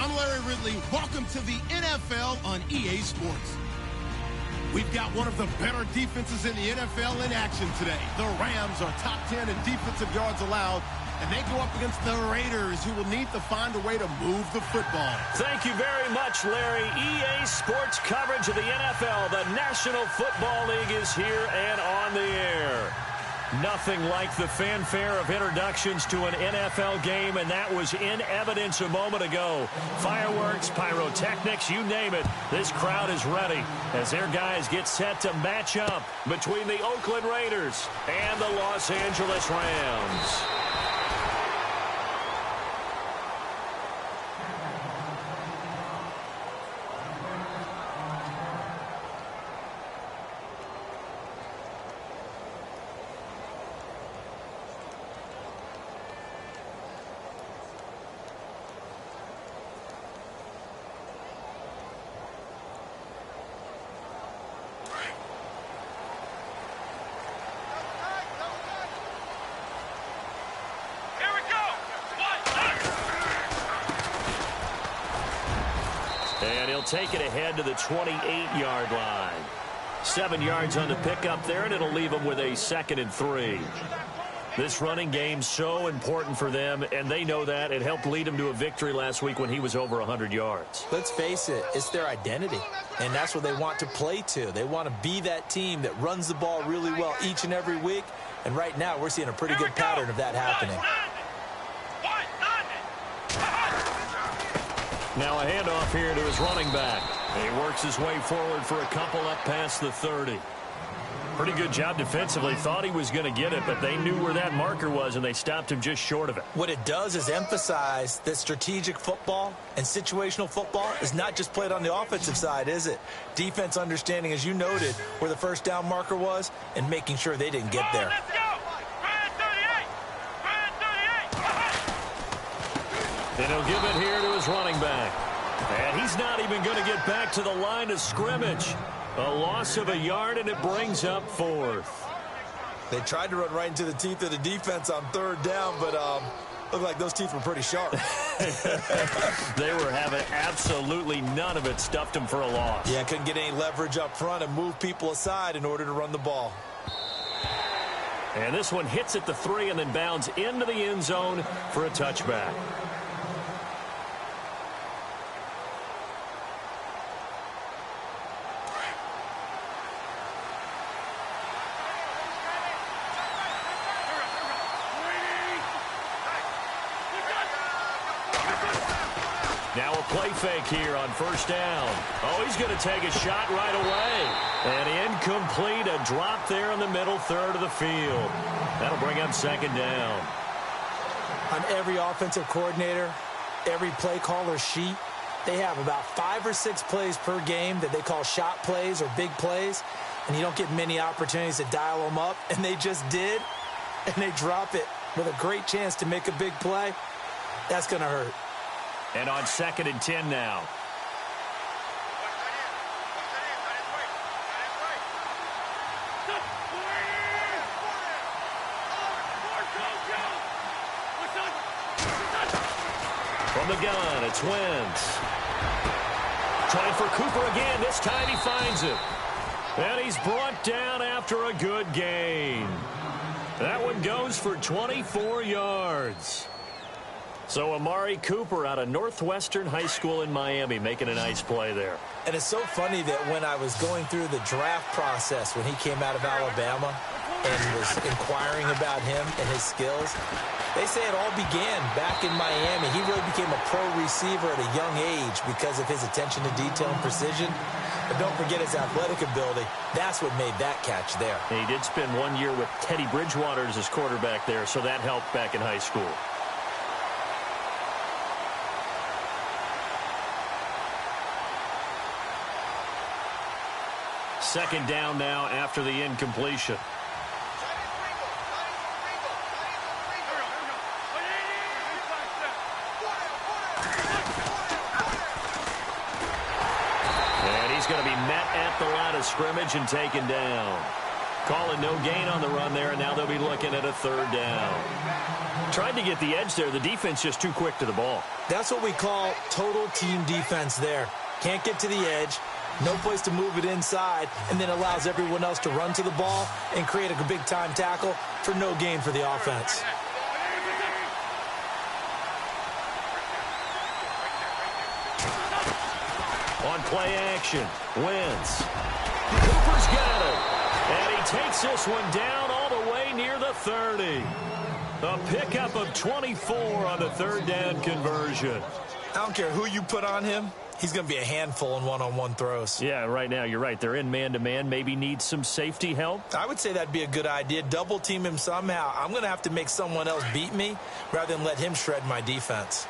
I'm Larry Ridley. Welcome to the NFL on EA Sports. We've got one of the better defenses in the NFL in action today. The Rams are top 10 in defensive yards allowed, and they go up against the Raiders, who will need to find a way to move the football. Thank you very much, Larry. EA Sports coverage of the NFL. The National Football League is here and on the air. Nothing like the fanfare of introductions to an NFL game, and that was in evidence a moment ago. Fireworks, pyrotechnics, you name it. This crowd is ready as their guys get set to match up between the Oakland Raiders and the Los Angeles Rams. And he'll take it ahead to the 28-yard line. 7 yards on the pickup there, and it'll leave them with a 2nd and 3. This running game's so important for them, and they know that. It helped lead them to a victory last week when he was over 100 yards. Let's face it, it's their identity, and that's what they want to play to. They want to be that team that runs the ball really well each and every week, and right now we're seeing a pretty good pattern of that happening. Now a handoff here to his running back. He works his way forward for a couple up past the 30. Pretty good job defensively. Thought he was going to get it, but they knew where that marker was, and they stopped him just short of it. What it does is emphasize that strategic football and situational football is not just played on the offensive side, is it? Defense understanding, as you noted, where the first down marker was and making sure they didn't get there. And he'll give it here to his running back. And he's not even going to get back to the line of scrimmage. A loss of a yard, and it brings up 4th. They tried to run right into the teeth of the defense on 3rd down, but looked like those teeth were pretty sharp. They were having absolutely none of it. Stuffed them for a loss. Yeah, couldn't get any leverage up front and move people aside in order to run the ball. And this one hits at the 3 and then bounds into the end zone for a touchback. Now a play fake here on 1st down. Oh, he's going to take a shot right away. And incomplete, a drop there in the middle 3rd of the field. That'll bring up 2nd down. On every offensive coordinator, every play caller sheet, they have about 5 or 6 plays per game that they call shot plays or big plays. And you don't get many opportunities to dial them up. And they just did. And they drop it with a great chance to make a big play. That's going to hurt. And on 2nd and 10 now. From the gun, it's Wentz. Trying for Cooper again. This time he finds him. And he's brought down after a good gain. That one goes for 24 yards. So Amari Cooper out of Northwestern High School in Miami making a nice play there. And it's so funny that when I was going through the draft process when he came out of Alabama and was inquiring about him and his skills, they say it all began back in Miami. He really became a pro receiver at a young age because of his attention to detail and precision. But don't forget his athletic ability. That's what made that catch there. And he did spend 1 year with Teddy Bridgewater as his quarterback there, so that helped back in high school. Second down now after the incompletion. And he's going to be met at the line of scrimmage and taken down. Calling no gain on the run there, and now they'll be looking at a third down. Tried to get the edge there. The defense just too quick to the ball. That's what we call total team defense there. Can't get to the edge, no place to move it inside, and then allows everyone else to run to the ball and create a big-time tackle for no gain for the offense. On play action, Wentz. Cooper's got it. And he takes this one down all the way near the 30. A pickup of 24 on the third down conversion. I don't care who you put on him. He's going to be a handful in one-on-one throws. Yeah, right now, you're right. They're in man-to-man. Maybe need some safety help. I would say that'd be a good idea. Double team him somehow. I'm going to have to make someone else beat me rather than let him shred my defense.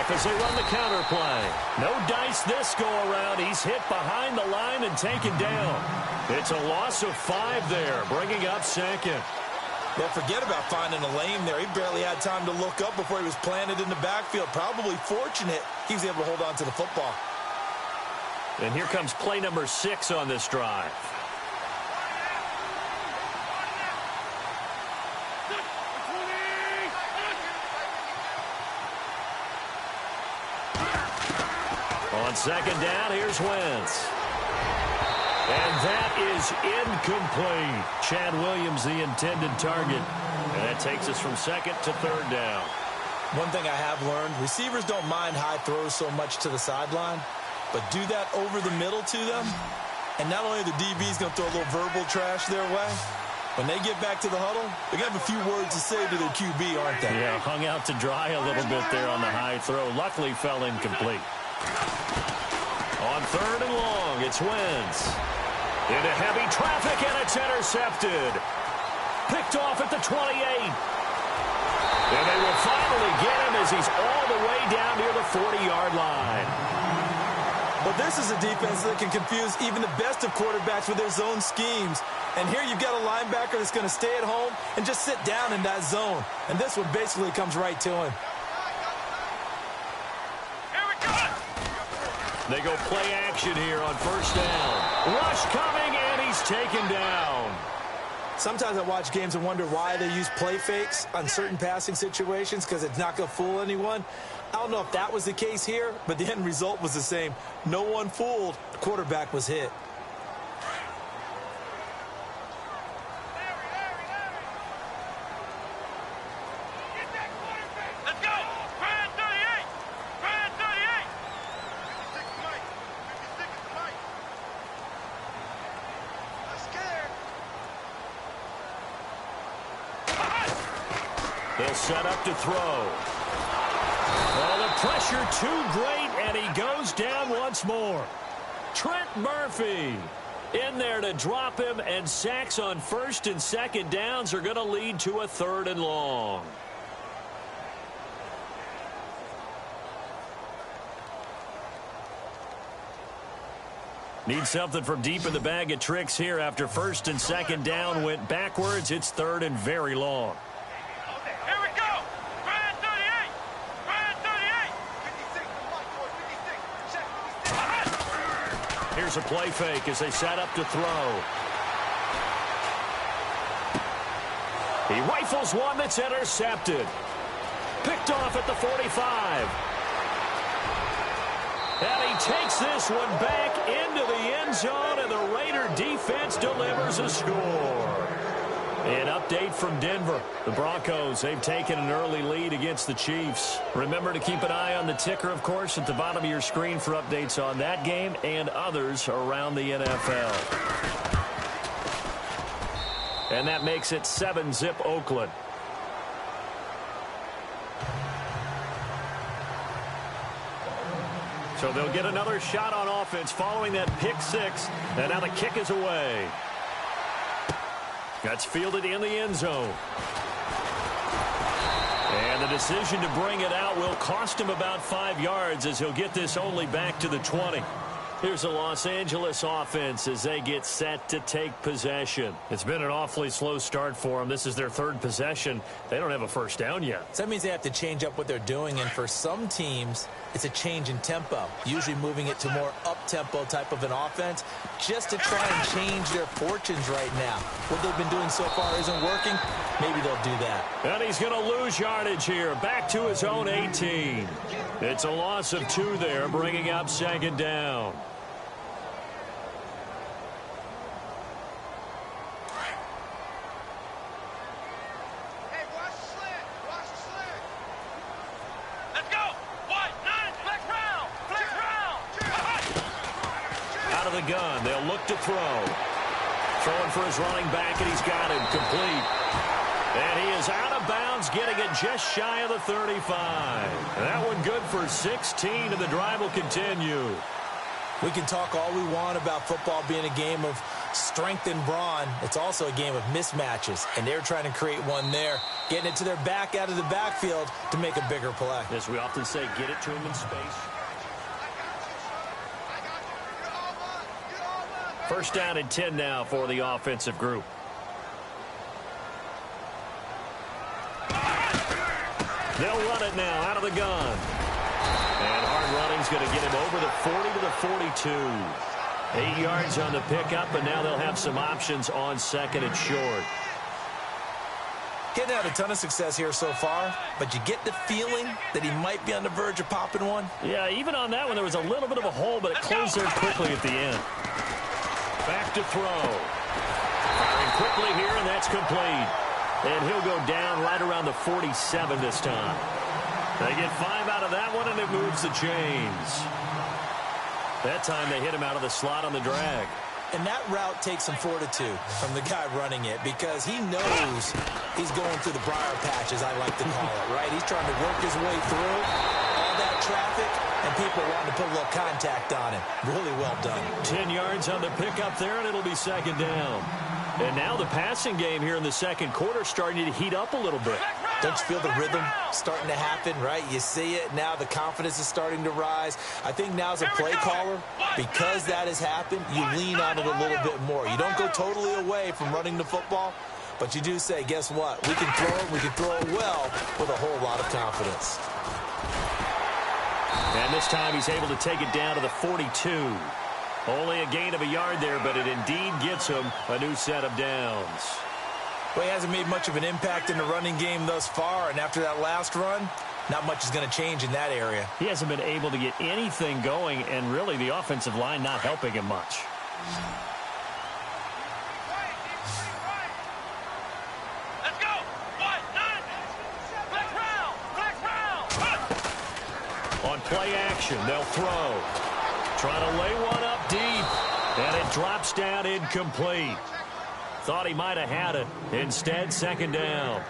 As they run the counter play. No dice this go-around. He's hit behind the line and taken down. It's a loss of 5 there, bringing up second. Yeah, forget about finding a lane there. He barely had time to look up before he was planted in the backfield. Probably fortunate he was able to hold on to the football. And here comes play number 6 on this drive. On second down, here's Wentz. And that is incomplete. Chad Williams, the intended target. And that takes us from second to third down. One thing I have learned, receivers don't mind high throws so much to the sideline, but do that over the middle to them, and not only are the DBs going to throw a little verbal trash their way, when they get back to the huddle, they're going to have a few words to say to their QB, aren't they? Yeah, hung out to dry a little bit there on the high throw. Luckily fell incomplete. On third and long, it's Wentz. Into heavy traffic, and it's intercepted. Picked off at the 28. And they will finally get him as he's all the way down near the 40-yard line. But this is a defense that can confuse even the best of quarterbacks with their zone schemes. And here you've got a linebacker that's going to stay at home and just sit down in that zone. And this one basically comes right to him. They go play action here on first down. Rush coming, and he's taken down. Sometimes I watch games and wonder why they use play fakes on certain passing situations because it's not going to fool anyone. I don't know if that was the case here, but the end result was the same. No one fooled. The quarterback was hit. They'll set up to throw. Oh, the pressure too great, and he goes down once more. Trent Murphy in there to drop him, and sacks on first and second downs are going to lead to a third and long. Need something from deep in the bag of tricks here after first and second down went backwards. It's third and very long. Here's a play fake as they set up to throw. He rifles one that's intercepted. Picked off at the 45. And he takes this one back into the end zone, and the Raider defense delivers a score. An update from Denver. The Broncos, they've taken an early lead against the Chiefs. Remember to keep an eye on the ticker, of course, at the bottom of your screen for updates on that game and others around the NFL. And that makes it 7-zip Oakland. So they'll get another shot on offense following that pick six. And now the kick is away. That's fielded in the end zone. And the decision to bring it out will cost him about 5 yards as he'll get this only back to the 20. Here's the Los Angeles offense as they get set to take possession. It's been an awfully slow start for them. This is their third possession. They don't have a first down yet. So that means they have to change up what they're doing, and for some teams, it's a change in tempo, usually moving it to more up-tempo type of an offense just to try and change their fortunes right now. What they've been doing so far isn't working. Maybe they'll do that. And he's going to lose yardage here, back to his own 18. It's a loss of 2 there, bringing up second down. Gun. They'll look to throw. Throwing for his running back, and he's got him complete. And he is out of bounds, getting it just shy of the 35. That one good for 16, and the drive will continue. We can talk all we want about football being a game of strength and brawn. It's also a game of mismatches, and they're trying to create one there, getting it to their back out of the backfield to make a bigger play. As we often say, get it to him in space. First down and 10 now for the offensive group. They'll run it now out of the gun. And hard running's going to get him over the 40 to the 42. 8 yards on the pickup, and now they'll have some options on second and short. Getting out a ton of success here so far, but you get the feeling that he might be on the verge of popping one. Yeah, even on that one, there was a little bit of a hole, but it closed there quickly at the end. Back to throw. Firing quickly here, and that's complete. And he'll go down right around the 47 this time. They get 5 out of that one, and it moves the chains. That time they hit him out of the slot on the drag. And that route takes some fortitude from the guy running it because he knows he's going through the briar patch, as I like to call it, right? He's trying to work his way through all that traffic, and people wanting to put a little contact on him. Really well done. 10 yards on the pickup there, and it'll be second down. And now the passing game here in the second quarter starting to heat up a little bit. Don't you feel the rhythm starting to happen, right? You see it. Now the confidence is starting to rise. I think now as a play caller, because that has happened, you lean on it a little bit more. You don't go totally away from running the football, but you do say, guess what? We can throw it. We can throw it well with a whole lot of confidence. And this time he's able to take it down to the 42. Only a gain of a yard there, but it indeed gets him a new set of downs. Well, he hasn't made much of an impact in the running game thus far, and after that last run, not much is going to change in that area. He hasn't been able to get anything going, and really the offensive line not helping him much. Let's go! 1, 9! Flex round! On play action, they'll throw. Trying to lay one up deep, and it drops down incomplete. Thought he might have had it. Instead, second down.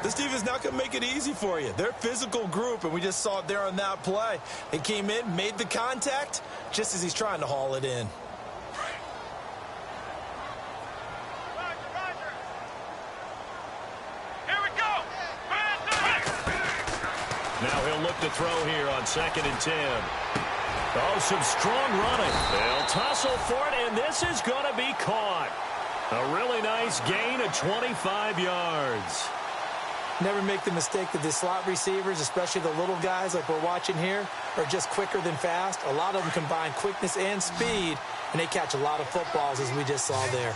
This team is not going to make it easy for you. They're a physical group, and we just saw it there on that play. They came in, made the contact, just as he's trying to haul it in. Roger. Here we go! Now he'll look to throw here on second and 10. Oh, some strong running. They'll tussle for it, and this is going to be caught. A really nice gain of 25 yards. Never make the mistake that the slot receivers, especially the little guys like we're watching here, are just quicker than fast. A lot of them combine quickness and speed, and they catch a lot of footballs, as we just saw there.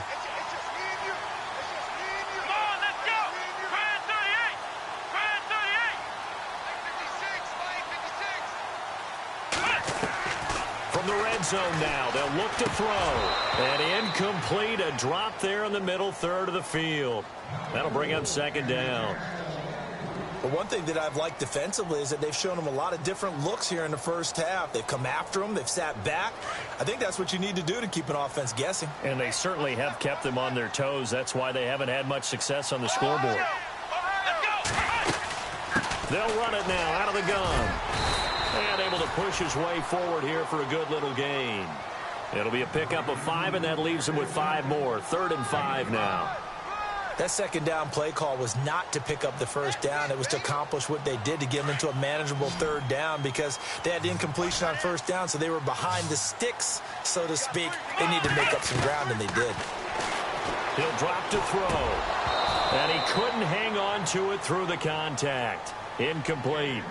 Come on, let's go! Brand 38! Brand 38! From the red zone now, they'll look to throw. And incomplete, a drop there in the middle third of the field. That'll bring up second down. But one thing that I've liked defensively is that they've shown them a lot of different looks here in the first half. They've come after them. They've sat back. I think that's what you need to do to keep an offense guessing. And they certainly have kept them on their toes. That's why they haven't had much success on the scoreboard. They'll run it now out of the gun. And able to push his way forward here for a good little gain. It'll be a pickup of 5, and that leaves him with 5 more. 3rd and 5 now. That second down play call was not to pick up the first down. It was to accomplish what they did, to get them into a manageable third down, because they had incompletion on first down, so they were behind the sticks, so to speak. They need to make up some ground, and they did. He'll drop to throw. And he couldn't hang on to it through the contact. Incomplete.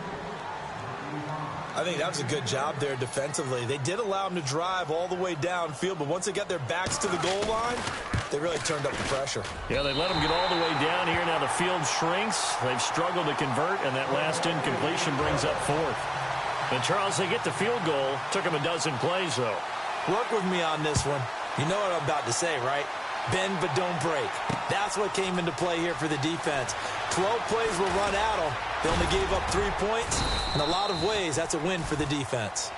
I think that was a good job there defensively. They did allow them to drive all the way downfield, but once they got their backs to the goal line, they really turned up the pressure. Yeah, they let them get all the way down here. Now the field shrinks. They've struggled to convert, and that last incompletion brings up fourth. And, Charles, they get the field goal. Took them a dozen plays, though. Work with me on this one. You know what I'm about to say, right? Bend but don't break. That's what came into play here for the defense. 12 plays were run at them. They only gave up 3 points. In a lot of ways, that's a win for the defense.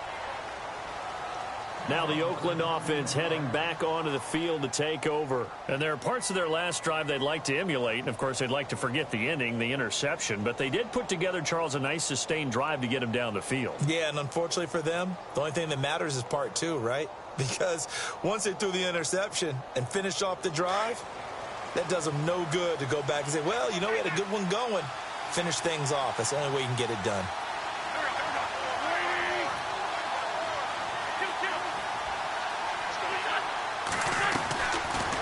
Now the Oakland offense heading back onto the field to take over. And there are parts of their last drive they'd like to emulate. And, of course, they'd like to forget the ending, the interception. But they did put together, Charles, a nice sustained drive to get him down the field. Yeah, and unfortunately for them, the only thing that matters is part 2, right? Because once they threw the interception and finished off the drive, that does them no good to go back and say, well, you know, we had a good one going. Finish things off. That's the only way you can get it done.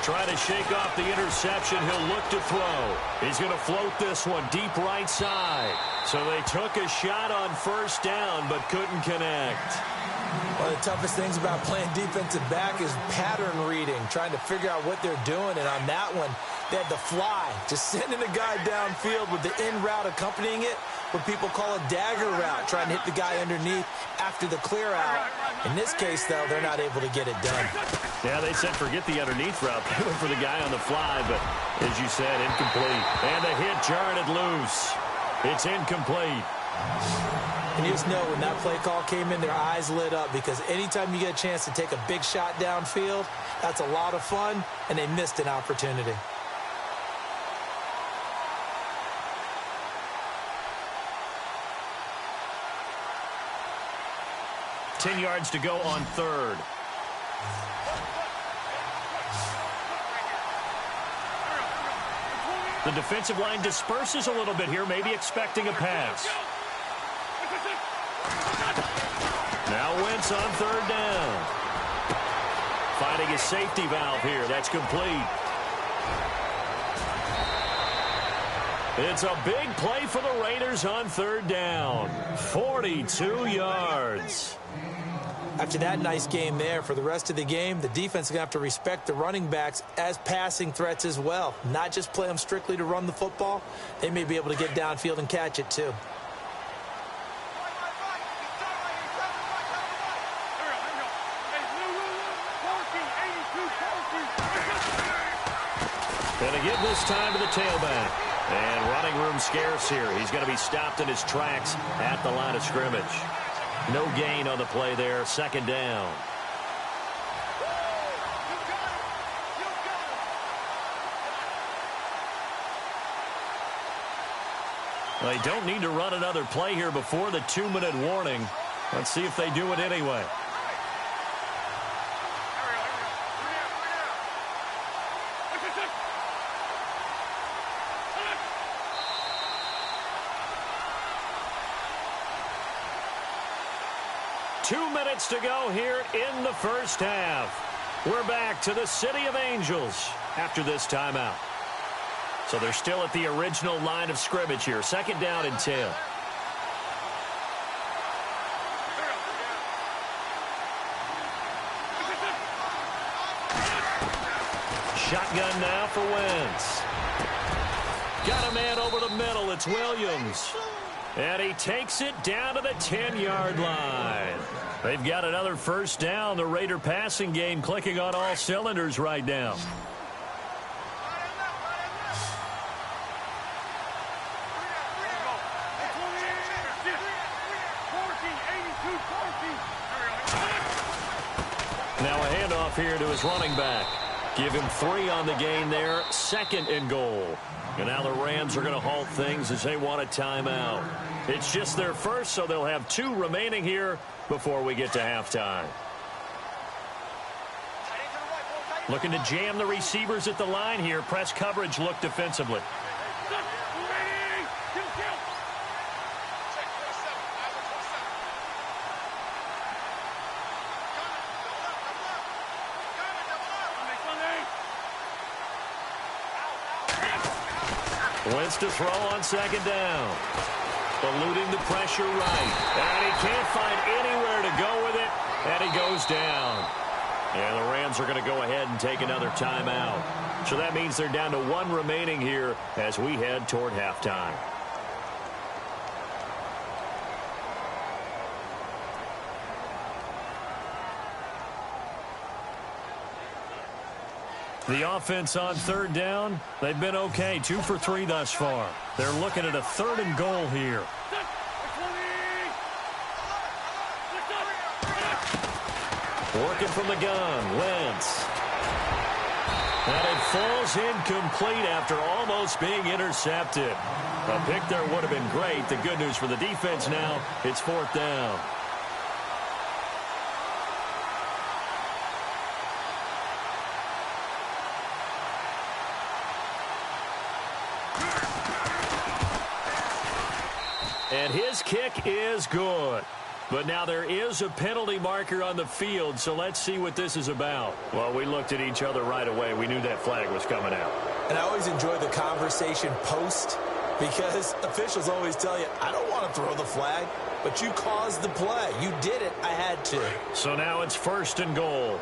Try to shake off the interception. He'll look to throw. He's going to float this one deep right side. So they took a shot on first down but couldn't connect. One of the toughest things about playing defensive back is pattern reading, trying to figure out what they're doing. And on that one, they had the fly, just sending a guy downfield with the in route accompanying it, what people call a dagger route, trying to hit the guy underneath after the clear out. In this case, though, they're not able to get it done. Yeah, they said forget the underneath route. They went for the guy on the fly, but as you said, incomplete. And the hit jarred it loose. It's incomplete. And you just know when that play call came in, their eyes lit up, because anytime you get a chance to take a big shot downfield, that's a lot of fun, and they missed an opportunity. Ten yards to go on third. The defensive line disperses a little bit here, maybe expecting a pass. Now Wentz on third down. Finding a safety valve here. That's complete. It's a big play for the Raiders on third down. 42 yards. After that nice game there, for the rest of the game, the defense is going to have to respect the running backs as passing threats as well. Not just play them strictly to run the football. They may be able to get downfield and catch it too. And again this time to the tailback. And running room scarce here. He's going to be stopped in his tracks at the line of scrimmage. No gain on the play there. Second down. They don't need to run another play here before the 2-minute warning. Let's see if they do it anyway. To go here in the first half. We're back to the City of Angels after this timeout. So they're still at the original line of scrimmage here. Second down and 10. Shotgun now for Wentz. Got a man over the middle. It's Williams. And he takes it down to the 10-yard line. They've got another first down. The Raider passing game clicking on all cylinders right now. Now a handoff here to his running back. Give him 3 on the gain there. Second and goal. And now the Rams are going to halt things as they want a timeout. It's just their first, so they'll have 2 remaining here before we get to halftime. Looking to jam the receivers at the line here. Press coverage look defensively. Wentz to throw on second down. Eluding the pressure right. And he can't find anywhere to go with it. And he goes down. And the Rams are going to go ahead and take another timeout. So that means they're down to 1 remaining here as we head toward halftime. The offense on third down, they've been okay. 2 for 3 thus far. They're looking at a 3rd and goal here. Working from the gun, Wentz. And it falls incomplete after almost being intercepted. A pick there would have been great. The good news for the defense now, it's 4th down. And his kick is good. But now there is a penalty marker on the field, so let's see what this is about. Well, we looked at each other right away. We knew that flag was coming out. And I always enjoy the conversation post because officials always tell you, I don't want to throw the flag, but you caused the play. You did it. I had to. So now it's 1st and goal.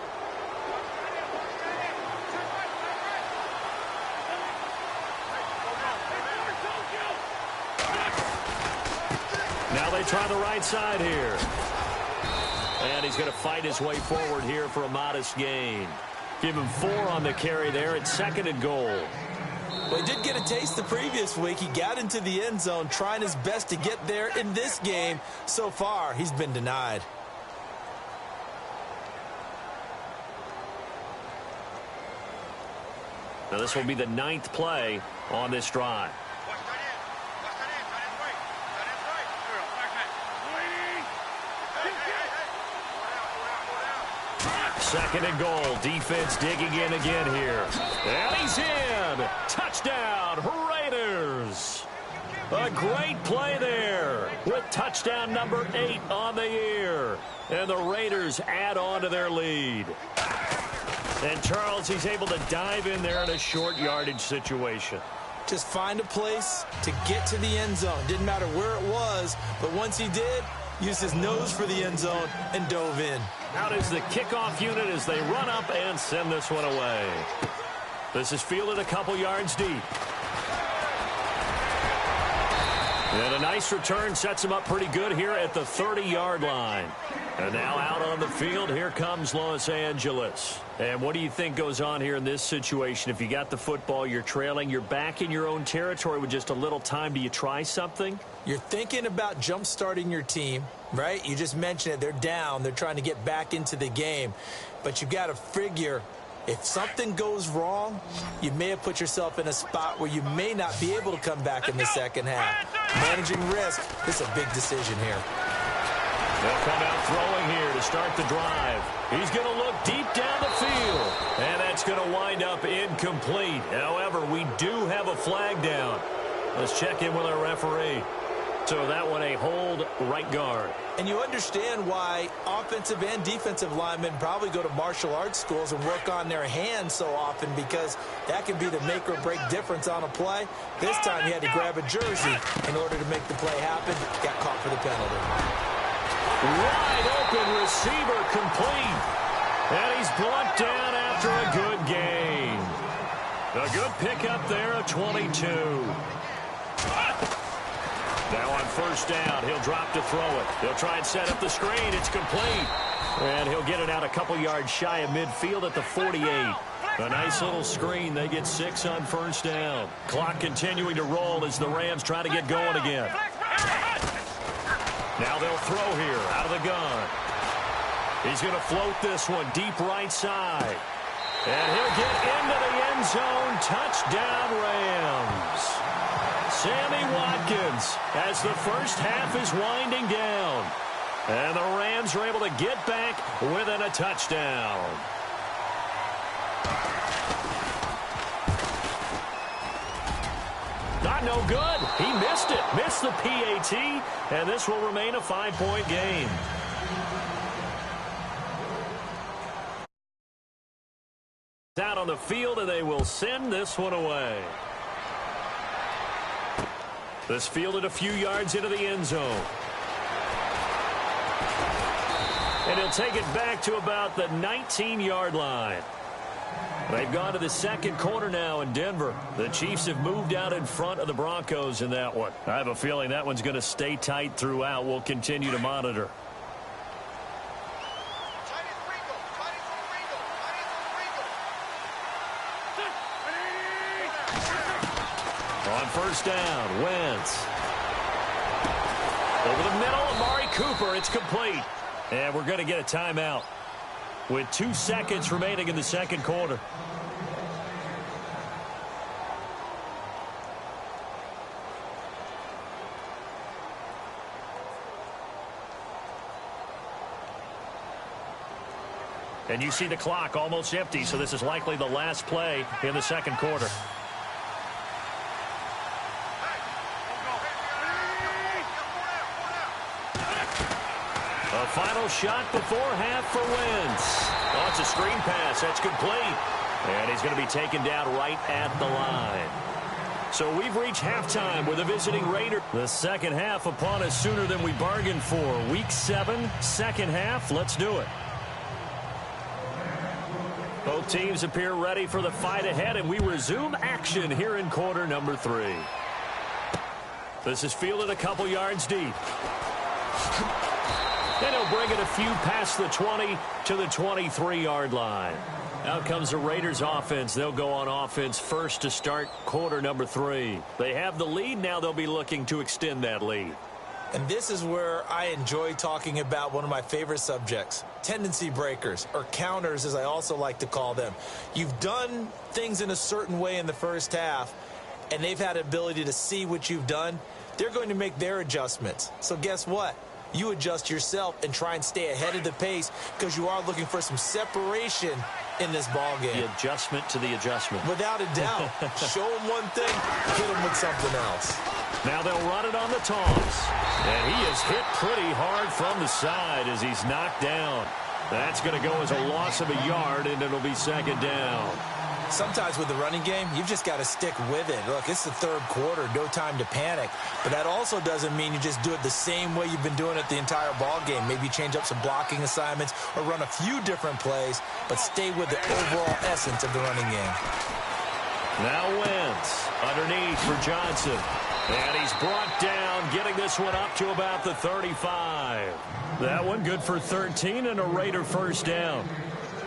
Now they try the right side here. And he's going to fight his way forward here for a modest gain. Give him 4 on the carry there at 2nd and goal. Well, he did get a taste the previous week. He got into the end zone trying his best to get there in this game. So far, he's been denied. Now this will be the 9th play on this drive. 2nd and goal. Defense digging in again here. And he's in. Touchdown, Raiders. A great play there with touchdown number 8 on the year. And the Raiders add on to their lead. And Charles, he's able to dive in there in a short yardage situation. Just find a place to get to the end zone. Didn't matter where it was, but once he did, used his nose for the end zone and dove in. Out is the kickoff unit as they run up and send this one away. This is fielded a couple yards deep. And a nice return sets him up pretty good here at the 30-yard line. And now out on the field, here comes Los Angeles. And what do you think goes on here in this situation? If you got the football, you're trailing, you're back in your own territory with just a little time. Do you try something? You're thinking about jump-starting your team, right? You just mentioned it. They're down. They're trying to get back into the game. But you've got to figure if something goes wrong, you may have put yourself in a spot where you may not be able to come back in the second half. Managing risk, this is a big decision here. They'll come out throwing here to start the drive. He's going to look deep down the field. And that's going to wind up incomplete. However, we do have a flag down. Let's check in with our referee. So that one a hold right guard. And you understand why offensive and defensive linemen probably go to martial arts schools and work on their hands so often, because that can be the make or break difference on a play. This time he had to grab a jersey in order to make the play happen. Got caught for the penalty. Wide open receiver complete. And he's brought down after a good gain. A good pickup there, a 22. Now on first down, he'll drop to throw it. He'll try and set up the screen. It's complete. And he'll get it out a couple yards shy of midfield at the 48. A nice little screen. They get 6 on first down. Clock continuing to roll as the Rams try to get going again. Now they'll throw here out of the gun. He's going to float this one deep right side. And he'll get into the end zone. Touchdown, Rams. Sammy Watkins as the first half is winding down. And the Rams are able to get back within a touchdown. Not no good. He missed it. Missed the PAT, and this will remain a 5-point game. Out on the field, and they will send this one away. This fielded a few yards into the end zone. And he'll take it back to about the 19-yard line. They've gone to the second quarter now in Denver. The Chiefs have moved out in front of the Broncos in that one. I have a feeling that one's going to stay tight throughout. We'll continue to monitor. On first down, Wentz. Over the middle, Amari Cooper. It's complete. And we're going to get a timeout with 2 seconds remaining in the second quarter. And you see the clock almost empty, so this is likely the last play in the second quarter. A final shot before half for Wentz. Oh, it's a screen pass. That's complete. And he's going to be taken down right at the line. So we've reached halftime with a visiting Raider. The second half upon us sooner than we bargained for. Week 7, second half. Let's do it. Both teams appear ready for the fight ahead, and we resume action here in quarter number 3. This is fielded a couple yards deep. And he'll bring it a few past the 20 to the 23-yard line. Out comes the Raiders offense. They'll go on offense first to start quarter number 3. They have the lead. Now they'll be looking to extend that lead. And this is where I enjoy talking about one of my favorite subjects, tendency breakers, or counters as I also like to call them. You've done things in a certain way in the first half, and they've had the ability to see what you've done. They're going to make their adjustments. So guess what? You adjust yourself and try and stay ahead of the pace because you are looking for some separation in this ball game. The adjustment to the adjustment. Without a doubt. Show them one thing, hit them with something else. Now they'll run it on the toss. And he is hit pretty hard from the side as he's knocked down. That's going to go as a loss of a yard, and it'll be second down. Sometimes with the running game, you've just got to stick with it. Look, it's the third quarter, no time to panic. But that also doesn't mean you just do it the same way you've been doing it the entire ball game. Maybe change up some blocking assignments or run a few different plays, but stay with the overall essence of the running game. Now Wentz underneath for Johnson. And he's brought down, getting this one up to about the 35. That one good for 13 and a Raider first down.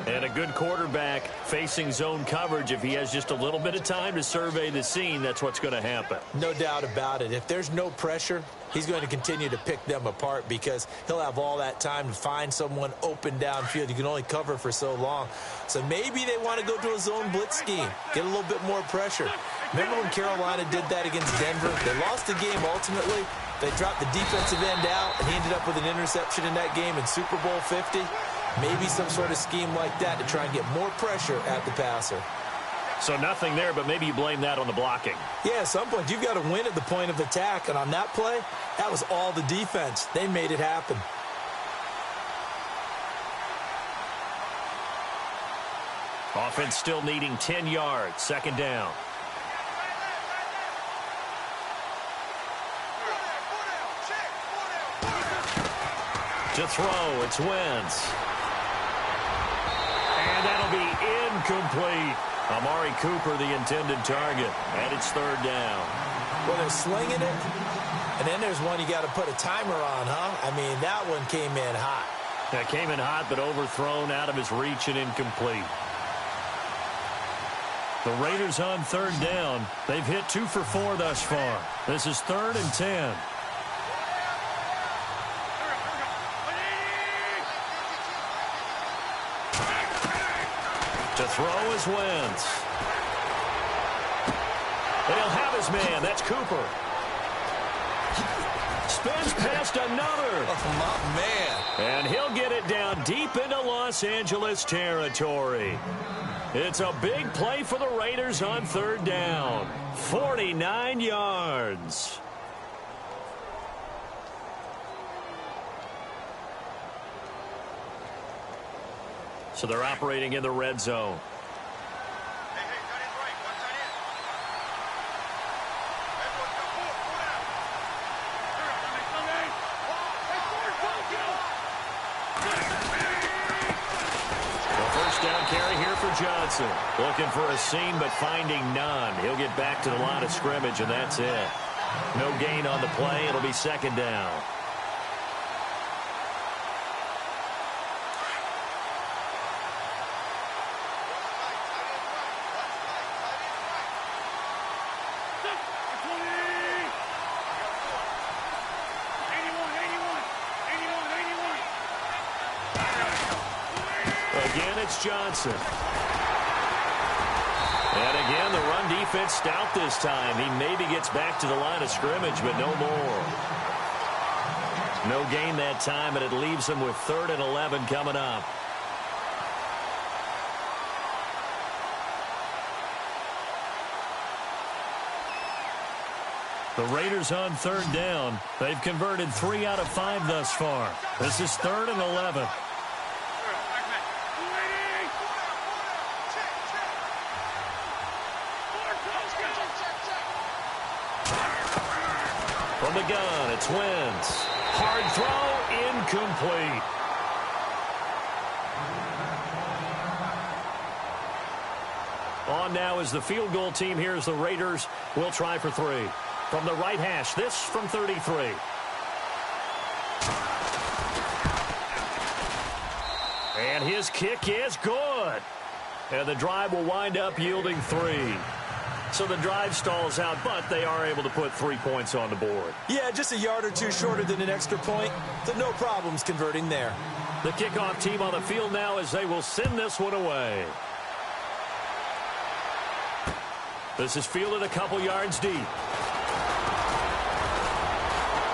And a good quarterback facing zone coverage. If he has just a little bit of time to survey the scene, that's what's going to happen. No doubt about it. If there's no pressure, he's going to continue to pick them apart because he'll have all that time to find someone open downfield. You can only cover for so long. So maybe they want to go to a zone blitz scheme, get a little bit more pressure. Remember when Carolina did that against Denver? They lost the game ultimately. They dropped the defensive end out, and he ended up with an interception in that game in Super Bowl 50. Maybe some sort of scheme like that to try and get more pressure at the passer. So nothing there, but maybe you blame that on the blocking. Yeah, at some point, you've got to win at the point of attack. And on that play, that was all the defense. They made it happen. Offense still needing 10 yards. Second down. To throw, it's Wentz. And that'll be incomplete. Amari Cooper, the intended target. And it's third down. Well, they're slinging it. And then there's one you got to put a timer on, huh? I mean, that one came in hot. That came in hot, but overthrown, out of his reach and incomplete. The Raiders on third down. They've hit 2 for 4 thus far. This is 3rd and 10. To throw is Wentz. And he'll have his man. That's Cooper. Spins past another. Oh, my man. And he'll get it down deep into Los Angeles territory. It's a big play for the Raiders on third down. 49 yards. So they're operating in the red zone. Johnson looking for a seam but finding none. He'll get back to the line of scrimmage, and that's it. No gain on the play. It'll be second down. Again, it's Johnson. And again, the run defense stout this time. He maybe gets back to the line of scrimmage, but no more. No gain that time, and it leaves him with 3rd and 11 coming up. The Raiders on third down. They've converted 3 out of 5 thus far. This is 3rd and 11. From the gun, it's Wentz. Hard throw, incomplete. On now is the field goal team. Here's the Raiders. Will try for 3. From the right hash, this from 33. And his kick is good. And the drive will wind up yielding 3. So the drive stalls out, but they are able to put 3 points on the board. Yeah, just a yard or two shorter than an extra point. So no problems converting there. The kickoff team on the field now as they will send this one away. This is fielded a couple yards deep.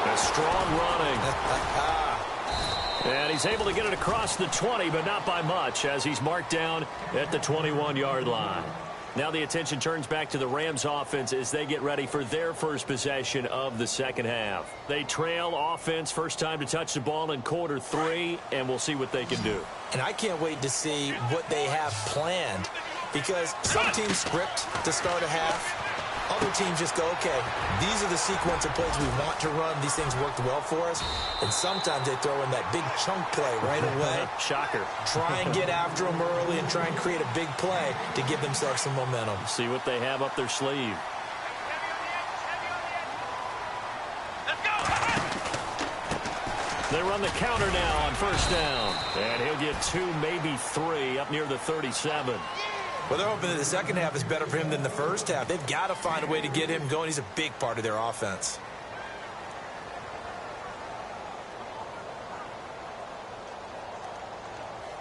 A strong running. And he's able to get it across the 20, but not by much, as he's marked down at the 21-yard line. Now the attention turns back to the Rams offense as they get ready for their first possession of the second half. They trail offense, first time to touch the ball in quarter 3, and we'll see what they can do. And I can't wait to see what they have planned, because some teams script to start a half. Other teams just go, okay, these are the sequence of plays we want to run. These things worked well for us. And sometimes they throw in that big chunk play right away. Shocker. Try and get after them early and try and create a big play to give themselves some momentum. See what they have up their sleeve. They run the counter now on first down. And he'll get 2, maybe 3 up near the 37. Well, they're hoping that the second half is better for him than the first half. They've got to find a way to get him going. He's a big part of their offense.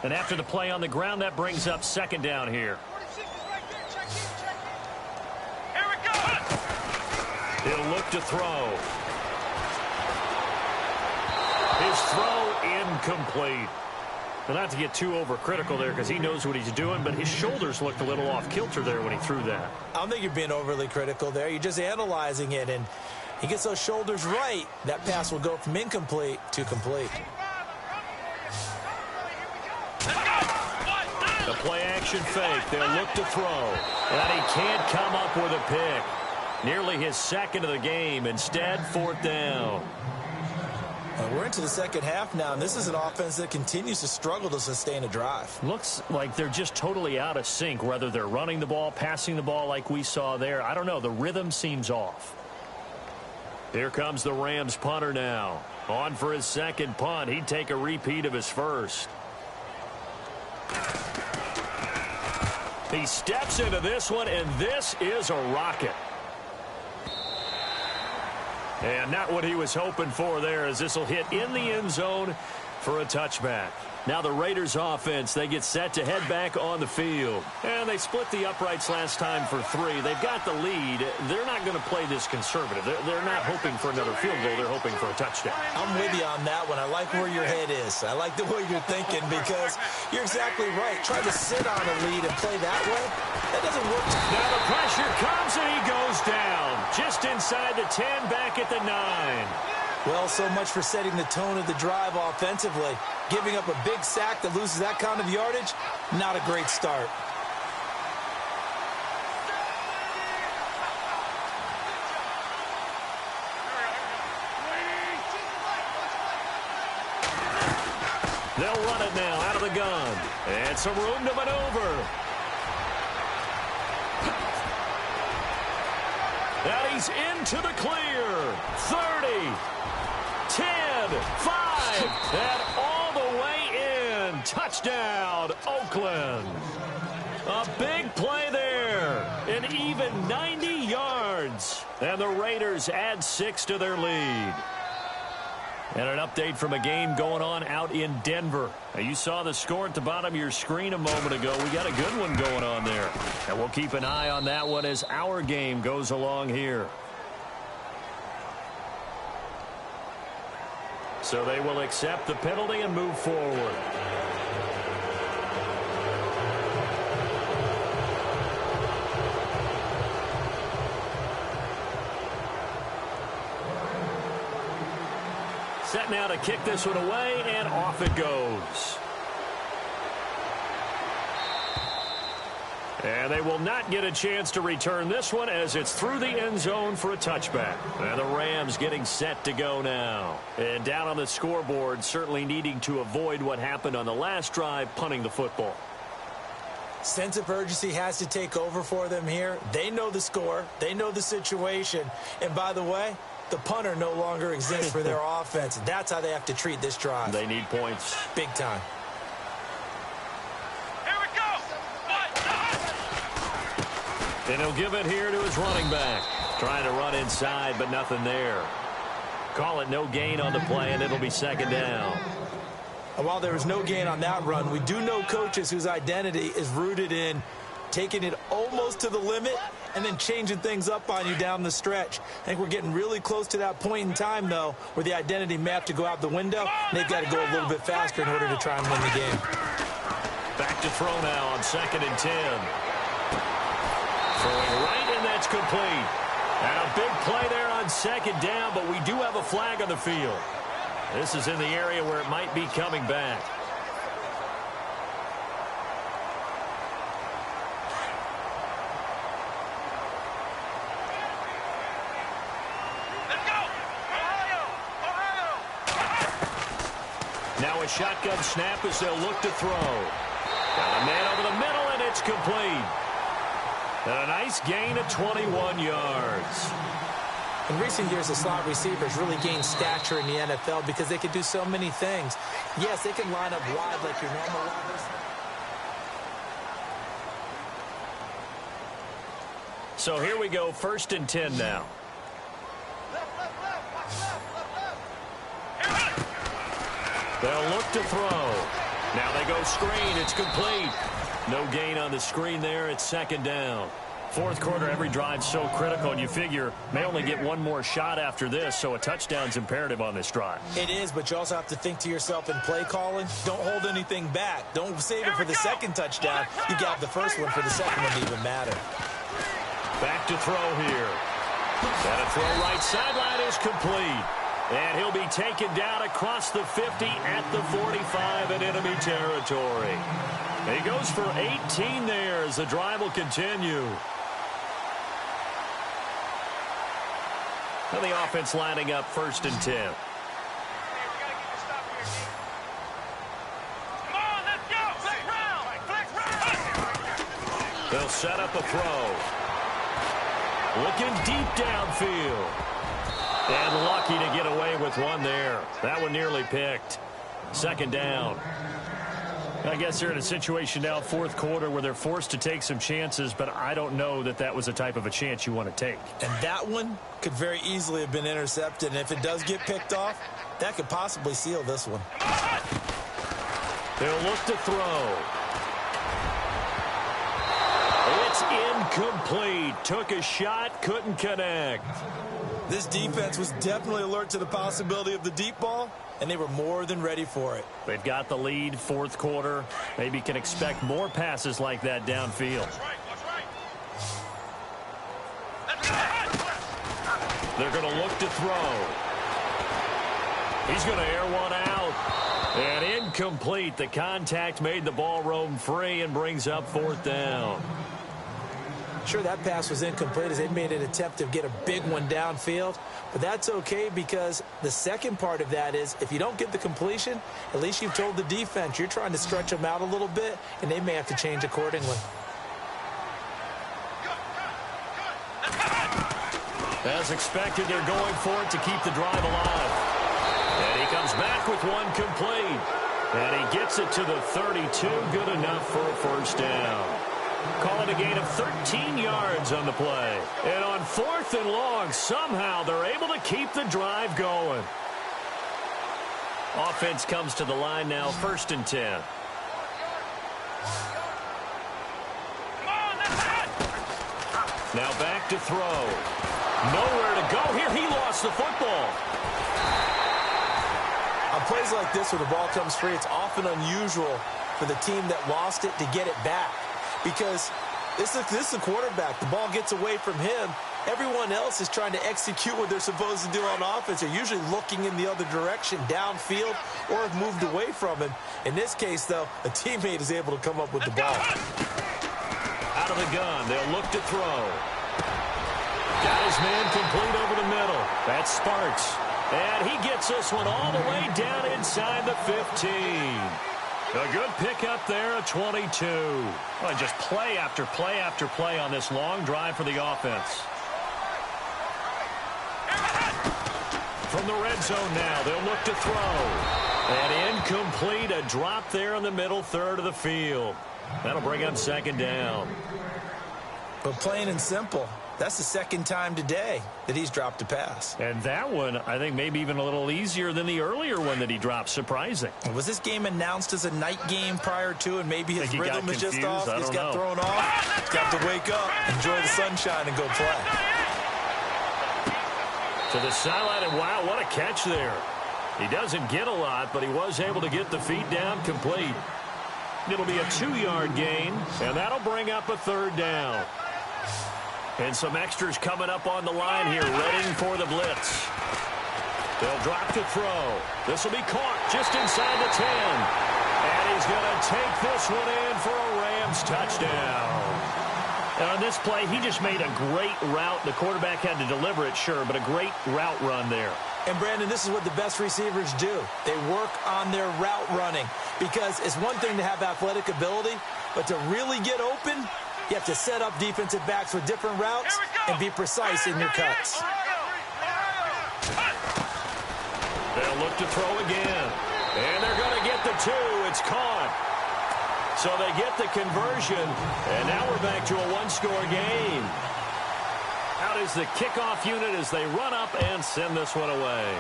And after the play on the ground, that brings up second down here. Here we go. He'll look to throw. His throw incomplete. Well, not to get too overcritical there because he knows what he's doing, but his shoulders looked a little off kilter there when he threw that. I don't think you're being overly critical there. You're just analyzing it, and he gets those shoulders right. That pass will go from incomplete to complete. The play-action fake. They'll look to throw. And he can't come up with a pick. Nearly his second of the game. Instead, 4th down. We're into the second half now, and this is an offense that continues to struggle to sustain a drive. Looks like they're just totally out of sync, whether they're running the ball, passing the ball like we saw there. I don't know. The rhythm seems off. Here comes the Rams punter now. On for his second punt. He'd take a repeat of his first. He steps into this one, and this is a rocket. And not what he was hoping for there, as this will hit in the end zone for a touchback. Now the Raiders offense, they get set to head back on the field. And they split the uprights last time for 3. They've got the lead. They're not going to play this conservative. They're not hoping for another field goal. They're hoping for a touchdown. I'm with you on that one. I like where your head is. I like the way you're thinking because you're exactly right. Try to sit on a lead and play that way. That doesn't work. Now the pressure comes and he goes down. Just inside the 10, back at the 9. Well, so much for setting the tone of the drive offensively. Giving up a big sack that loses that kind of yardage, not a great start. They'll run it now out of the gun. And some room to maneuver. Now he's into the clear. 30, 10, 5, and all the way in. Touchdown, Oakland. A big play there. An even 90 yards. And the Raiders add 6 to their lead. And an update from a game going on out in Denver. Now, you saw the score at the bottom of your screen a moment ago. We got a good one going on there. And we'll keep an eye on that one as our game goes along here. So they will accept the penalty and move forward. Set now to kick this one away, and off it goes. And they will not get a chance to return this one as it's through the end zone for a touchback. And the Rams getting set to go now. And down on the scoreboard, certainly needing to avoid what happened on the last drive, punting the football. Sense of urgency has to take over for them here. They know the score. They know the situation. And by the way, the punter no longer exists for their offense. That's how they have to treat this drive. They need points. Big time. Here we go. And he'll give it here to his running back. Trying to run inside, but nothing there. Call it no gain on the play, and it'll be second down. And while there was no gain on that run, we do know coaches whose identity is rooted in taking it almost to the limit and then changing things up on you down the stretch. I think we're getting really close to that point in time, though, where the identity may have to go out the window, and they've got to go a little bit faster in order to try and win the game. Back to throw now on 2nd and 10. Throwing right, and that's complete. And a big play there on 2nd down, but we do have a flag on the field. This is in the area where it might be coming back. Now a shotgun snap as they'll look to throw. Got a man over the middle, and it's complete. And a nice gain of 21 yards. In recent years, the slot receivers really gained stature in the NFL because they can do so many things. Yes, they can line up wide like your normal wide receiver. So here we go, 1st and 10 now. They'll look to throw. Now they go screen. It's complete. No gain on the screen there. It's 2nd down. 4th quarter, every drive's so critical, and you figure may only get one more shot after this, so a touchdown's imperative on this drive. It is, but you also have to think to yourself in play calling, don't hold anything back. Don't save it for the second touchdown. You got the first one for the second one to even matter. Back to throw here. And a throw right sideline is complete. And he'll be taken down across the 50 at the 45 in enemy territory. He goes for 18 there as the drive will continue. And the offense lining up 1st and 10. They'll set up a throw. Looking deep downfield. And lucky to get away with one there. That one nearly picked. 2nd down. I guess they're in a situation now, 4th quarter, where they're forced to take some chances, but I don't know that that was the type of a chance you want to take. And that one could very easily have been intercepted, and if it does get picked off, that could possibly seal this one. They'll look to throw. It's incomplete. Took a shot, couldn't connect. This defense was definitely alert to the possibility of the deep ball, and they were more than ready for it. They've got the lead, fourth quarter. Maybe can expect more passes like that downfield. They're going to look to throw. He's going to air one out. And incomplete. The contact made the ball roam free and brings up fourth down. Sure, that pass was incomplete as they made an attempt to get a big one downfield. But that's okay because the second part of that is if you don't get the completion, at least you've told the defense you're trying to stretch them out a little bit, and they may have to change accordingly. As expected, they're going for it to keep the drive alive. And he comes back with one complete. And he gets it to the 32. Good enough for a first down. Call it a gain of 13 yards on the play. And on fourth and long, somehow they're able to keep the drive going. Offense comes to the line now, 1st and 10. Now back to throw. Nowhere to go here. He lost the football. On plays like this where the ball comes free, it's often unusual for the team that lost it to get it back. Because this is a quarterback. The ball gets away from him. Everyone else is trying to execute what they're supposed to do on offense. They're usually looking in the other direction, downfield, or have moved away from him. In this case, though, a teammate is able to come up with the ball. Out of the gun, they'll look to throw. Got his man complete over the middle. That's Sparks. And he gets this one all the way down inside the 15. A good pickup there, a 22. Well, just play after play after play on this long drive for the offense. From the red zone now, they'll look to throw. And incomplete, a drop there in the middle third of the field. That'll bring up second down. But plain and simple, that's the second time today that he's dropped a pass. And that one, I think, maybe even a little easier than the earlier one that he dropped. Surprising. Was this game announced as a night game prior to, and maybe his rhythm is just off? He's got thrown off. He's got to wake up, enjoy the sunshine, and go play. To the sideline, and wow, what a catch there. He doesn't get a lot, but he was able to get the feet down complete. It'll be a 2-yard gain, and that'll bring up a third down. And some extras coming up on the line here, readying for the blitz. They'll drop to throw. This will be caught just inside the 10. And he's going to take this one in for a Rams touchdown. And on this play, he just made a great route. The quarterback had to deliver it, sure, but a great route run there. And, Brandon, this is what the best receivers do. They work on their route running because it's one thing to have athletic ability, but to really get open, you have to set up defensive backs with different routes and be precise in your cuts. They'll look to throw again. And they're going to get the 2. It's caught. So they get the conversion. And now we're back to a one-score game. Out is the kickoff unit as they run up and send this one away.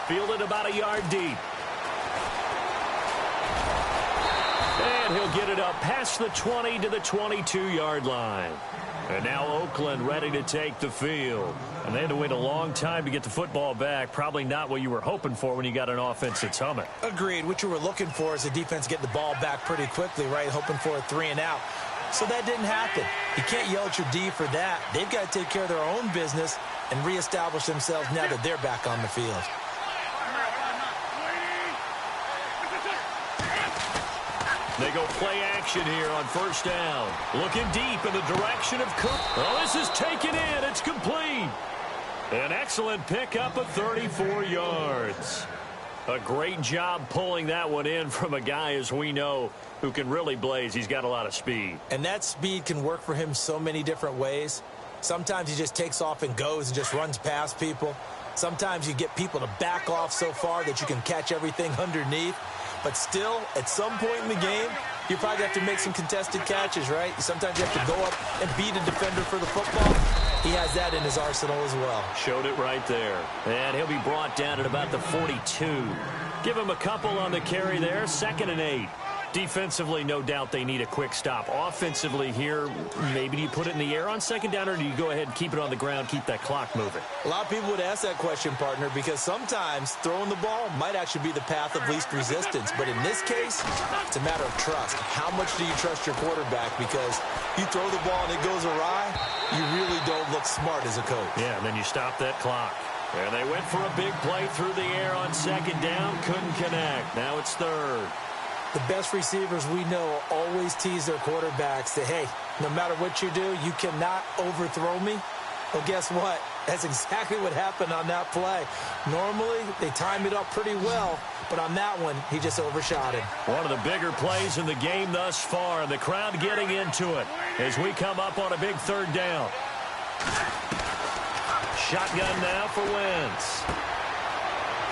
Fielded about a yard deep. And he'll get it up past the 20 to the 22-yard line. And now Oakland ready to take the field. And they had to wait a long time to get the football back. Probably not what you were hoping for when you got an offense that's humming. Agreed. What you were looking for is the defense getting the ball back pretty quickly, right? Hoping for a 3-and-out. So that didn't happen. You can't yell at your D for that. They've got to take care of their own business and reestablish themselves now that they're back on the field. They go play action here on first down. Looking deep in the direction of Cook. Oh, this is taken in. It's complete. An excellent pickup of 34 yards. A great job pulling that one in from a guy, as we know, who can really blaze. He's got a lot of speed. And that speed can work for him so many different ways. Sometimes he just takes off and goes and just runs past people. Sometimes you get people to back off so far that you can catch everything underneath. But still, at some point in the game, you probably have to make some contested catches, right? Sometimes you have to go up and beat a defender for the football. he has that in his arsenal as well. Showed it right there. And he'll be brought down at about the 42. Give him a couple on the carry there. 2nd and 8. Defensively, no doubt they need a quick stop. Offensively here, maybe you put it in the air on 2nd down, or do you go ahead and keep it on the ground, keep that clock moving? A lot of people would ask that question, partner, because sometimes throwing the ball might actually be the path of least resistance. But in this case, it's a matter of trust. How much do you trust your quarterback? Because you throw the ball and it goes awry, you really don't look smart as a coach. Yeah, and then you stop that clock. And they went for a big play through the air on 2nd down, couldn't connect. Now it's 3rd. The best receivers we know always tease their quarterbacks that, hey, no matter what you do, you cannot overthrow me. Well, guess what? That's exactly what happened on that play. Normally, they time it up pretty well, but on that one, he just overshot it. One of the bigger plays in the game thus far, and the crowd getting into it as we come up on a big 3rd down. Shotgun now for Wentz.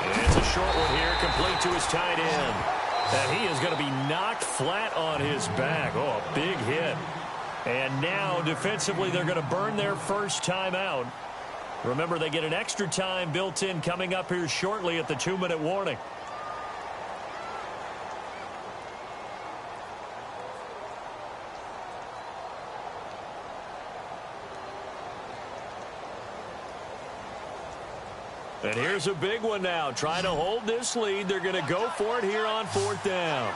And it's a short one here, complete to his tight end. And he is going to be knocked flat on his back. Oh, a big hit. And now, defensively, they're going to burn their first time out. Remember, they get an extra time built in coming up here shortly at the 2-minute warning. And here's a big one now. Trying to hold this lead. They're going to go for it here on 4th down.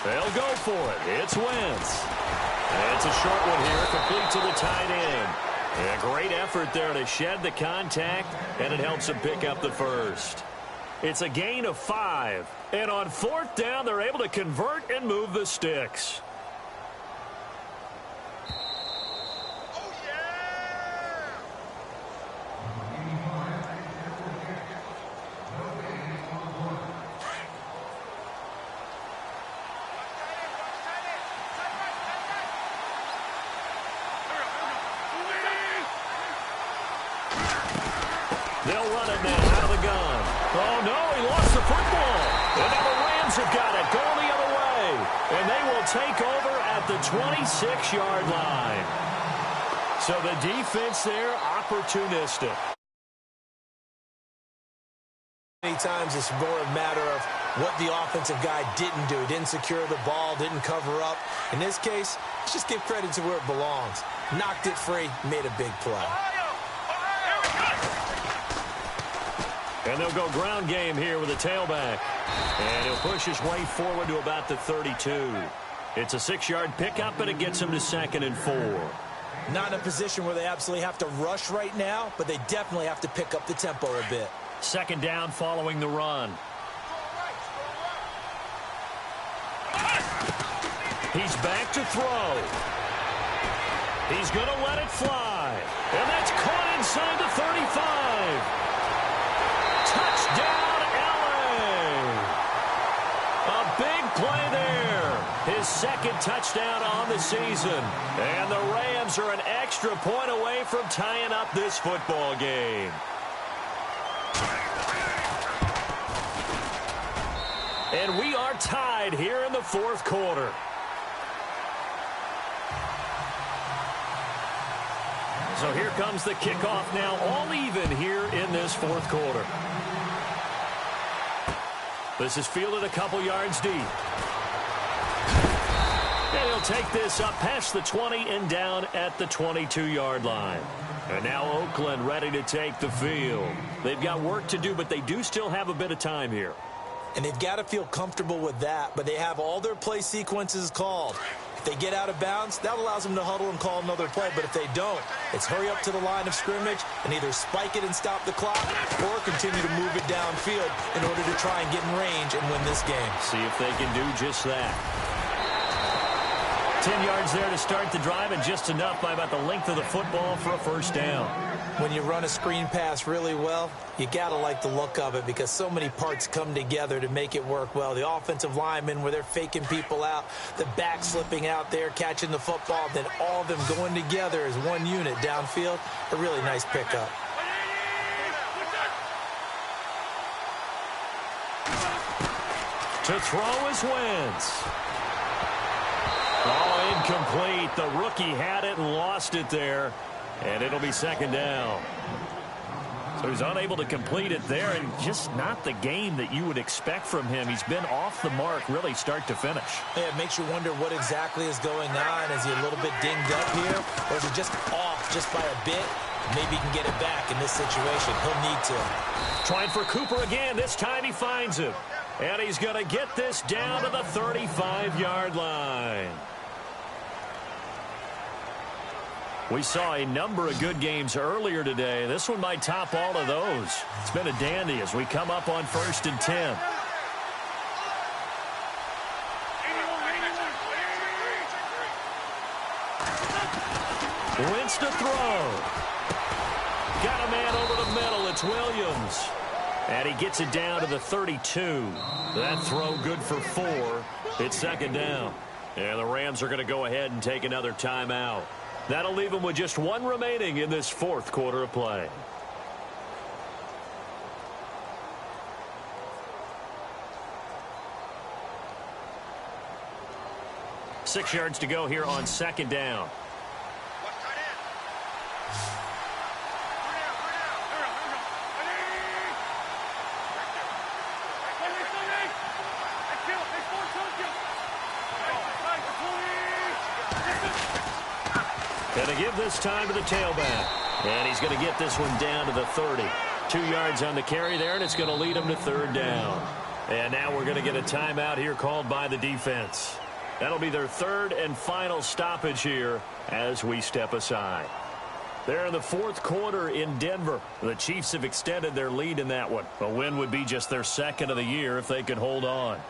They'll go for it. It's Wentz. And it's a short one here, complete to the tight end. Yeah, great effort there to shed the contact, and it helps them pick up the first. It's a gain of 5. And on 4th down, they're able to convert and move the sticks. They'll run it now out of the gun. Oh, no, he lost the football. And now the Rams have got it going the other way. And they will take over at the 26-yard line. So the defense there, opportunistic. Many times it's more a matter of what the offensive guy didn't do. Didn't secure the ball, didn't cover up. In this case, let's just give credit to where it belongs. Knocked it free, made a big play. And they'll go ground game here with a tailback. And he'll push his way forward to about the 32. It's a 6-yard pickup, and it gets him to 2nd and 4. Not in a position where they absolutely have to rush right now, but they definitely have to pick up the tempo a bit. 2nd down following the run. He's back to throw. He's going to let it fly. And that's caught inside the 35. Touchdown, LA! A big play there. His 2nd touchdown on the season. And the Rams are an extra point away from tying up this football game. And we are tied here in the 4th quarter. So here comes the kickoff now, all even here in this 4th quarter. This is fielded a couple yards deep. And he'll take this up past the 20 and down at the 22-yard line. And now Oakland ready to take the field. They've got work to do, but they do still have a bit of time here. And they've got to feel comfortable with that, but they have all their play sequences called. If they get out of bounds, that allows them to huddle and call another play. But if they don't, it's hurry up to the line of scrimmage and either spike it and stop the clock or continue to move it downfield in order to try and get in range and win this game. See if they can do just that. 10 yards there to start the drive, and just enough by about the length of the football for a first down. When you run a screen pass really well, you got to like the look of it because so many parts come together to make it work well. The offensive linemen, where they're faking people out, the back slipping out there, catching the football, then all of them going together as one unit downfield. A really nice pickup. To throw is Wentz. Oh, incomplete. The rookie had it and lost it there. And it'll be second down. So he's unable to complete it there, and just not the game that you would expect from him. He's been off the mark really start to finish. Yeah, it makes you wonder what exactly is going on. Is he a little bit dinged up here, or is he just off just by a bit? Maybe he can get it back in this situation. He'll need to. Trying for Cooper again. This time he finds him. And he's going to get this down to the 35-yard line. We saw a number of good games earlier today. This one might top all of those. It's been a dandy as we come up on 1st and 10. Wentz to throw. Got a man over the middle. It's Williams. And he gets it down to the 32. That throw good for 4. It's second down. And the Rams are going to go ahead and take another timeout. That'll leave them with just one remaining in this fourth quarter of play. Six yards to go here on second down. Going to give this time to the tailback. And he's going to get this one down to the 30. 2 yards on the carry there, and it's going to lead him to third down. And now we're going to get a timeout here called by the defense. That'll be their third and final stoppage here as we step aside. They're in the fourth quarter in Denver. The Chiefs have extended their lead in that one. A win would be just their second of the year if they could hold on.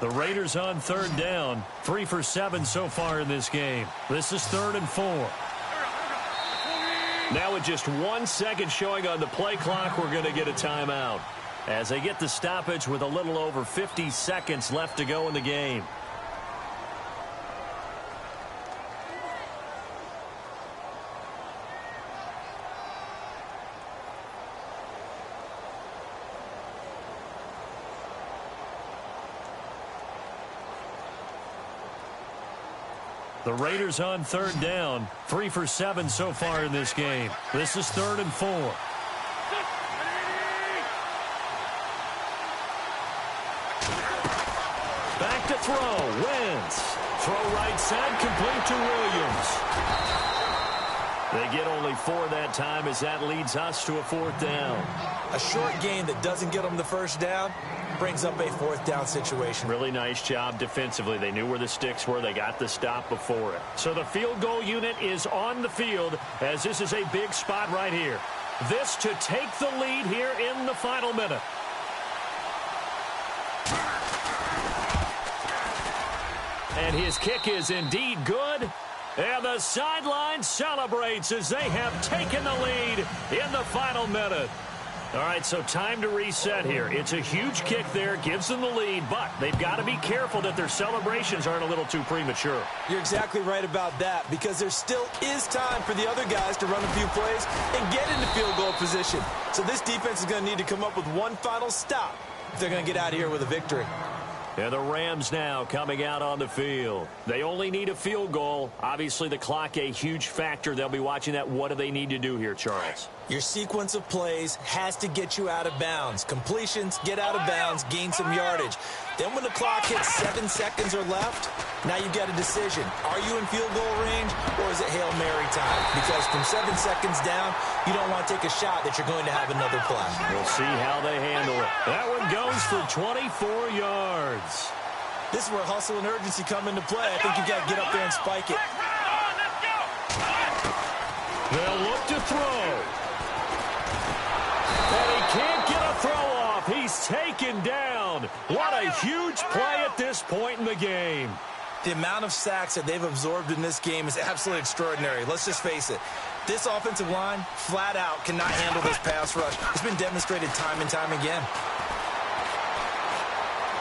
The Raiders on third down. 3 for 7 so far in this game. This is 3rd and 4. Now with just 1 second showing on the play clock, we're going to get a timeout as they get the stoppage with a little over 50 seconds left to go in the game. The Raiders on third down. 3 for 7 so far in this game. This is 3rd and 4. Back to throw. Wentz. Throw right side, complete to Williams. They get only 4 that time as that leads us to a 4th down. A short gain that doesn't get them the first down brings up a 4th down situation. Really nice job defensively. They knew where the sticks were. They got the stop before it. So the field goal unit is on the field as this is a big spot right here. This to take the lead here in the final minute. And his kick is indeed good. And the sideline celebrates as they have taken the lead in the final minute. All right, so time to reset here. It's a huge kick there, gives them the lead, but they've got to be careful that their celebrations aren't a little too premature. You're exactly right about that because there still is time for the other guys to run a few plays and get into field goal position. So this defense is going to need to come up with one final stop if they're going to get out of here with a victory. And the Rams now coming out on the field. They only need a field goal. Obviously, the clock a huge factor. They'll be watching that. What do they need to do here, Charles? Your sequence of plays has to get you out of bounds. Completions, get out of bounds, gain some yardage. Then when the clock hits 7 seconds or left, now you've got a decision. Are you in field goal range or is it Hail Mary time? Because from 7 seconds down, you don't want to take a shot that you're going to have another play. We'll see how they handle it. That one goes for 24 yards. This is where hustle and urgency come into play. I think you've got to get up there and spike it. They'll look to throw. And he can't get a throw off. He's taken down. What a huge play at this point in the game. The amount of sacks that they've absorbed in this game is absolutely extraordinary. Let's just face it. This offensive line, flat out, cannot handle this pass rush. It's been demonstrated time and time again.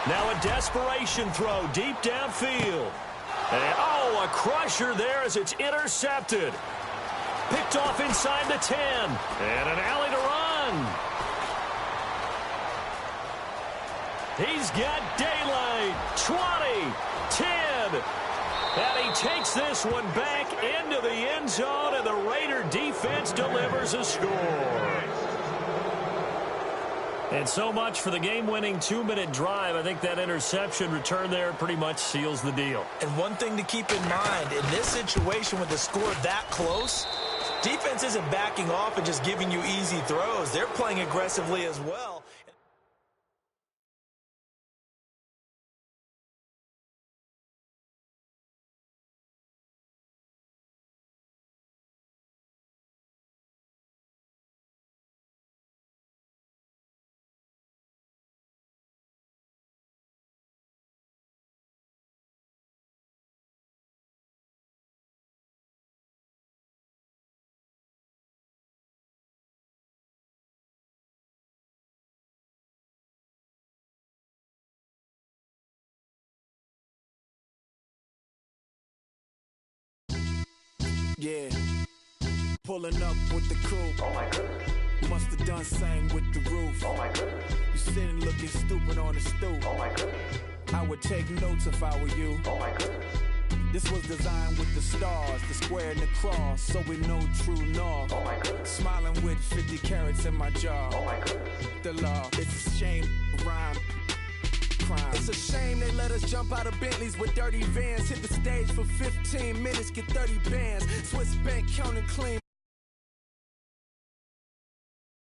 Now a desperation throw deep downfield. And, a crusher there as it's intercepted. Picked off inside the 10. And an alley to run. He's got daylight. 20, 10. And he takes this one back into the end zone, and the Raider defense delivers a score. And so much for the game-winning 2-minute drive. I think that interception return there pretty much seals the deal. And one thing to keep in mind, in this situation with the score that close, defense isn't backing off and just giving you easy throws. They're playing aggressively as well. Yeah, pulling up with the coupe. Oh my goodness. Must have done same with the roof. Oh my goodness. You sitting looking stupid on the stoop. Oh my goodness. I would take notes if I were you. Oh my goodness. This was designed with the stars, the square and the cross, so we know true north. Oh my goodness. Smiling with 50 carats in my jaw. Oh my goodness. The law, it's a shame, rhyme. Crime. It's a shame they let us jump out of Bentleys with dirty vans. Hit the stage for 15 minutes, get 30 bands. Swiss bank counting clean.